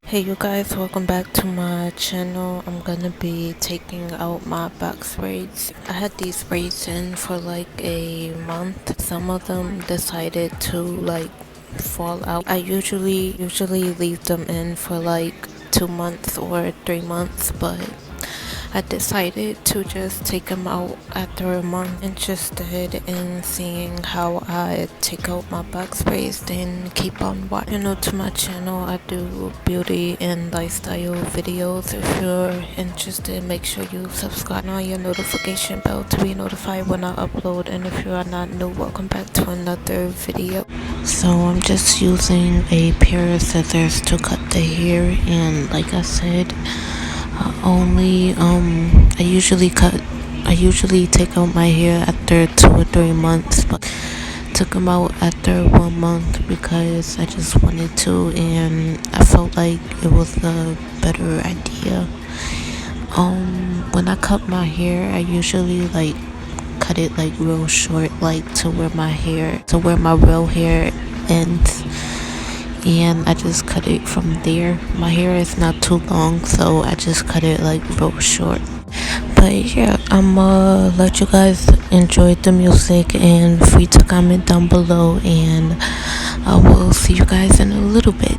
Hey you guys, welcome back to my channel. I'm gonna be taking out my box braids. I had these braids in for like a month. Some of them decided to like fall out. I usually leave them in for like 2 months or 3 months, but I decided to just take them out after a month. Interested in seeing how I take out my box braids, then keep on watching. You know, to my channel, I do beauty and lifestyle videos. If you're interested, make sure you subscribe on your notification bell to be notified when I upload. And if you are not new, welcome back to another video. So I'm just using a pair of scissors to cut the hair, and like I said, I usually take out my hair after 2 or 3 months, but took them out after 1 month because I just wanted to, and I felt like it was a better idea. When I cut my hair, I usually like cut it like real short, like to where my real hair ends, and I just cut it from there. My hair is not too long, so I just cut it like real short. But yeah, I'ma let you guys enjoy the music, and free to comment down below, and I will see you guys in a little bit.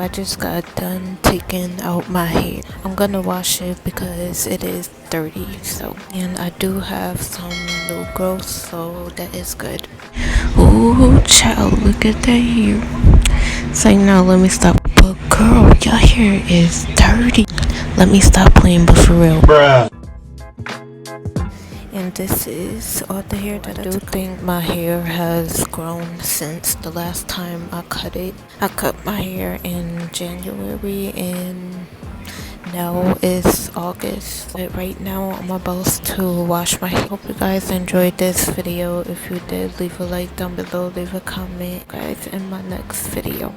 I just got done taking out my hair. I'm gonna wash it because it is dirty, and I do have some new growth, so that is good. Ooh, child, look at that hair. It's like, now let me stop. But girl, your hair is dirty. Let me stop playing, but for real. Bruh. And this is all the hair that I do think my hair has grown since the last time I cut it. I cut my hair in January, and now it's August. But right now I'm about to wash my hair. Hope you guys enjoyed this video. If you did, leave a like down below, leave a comment, guys, in my next video.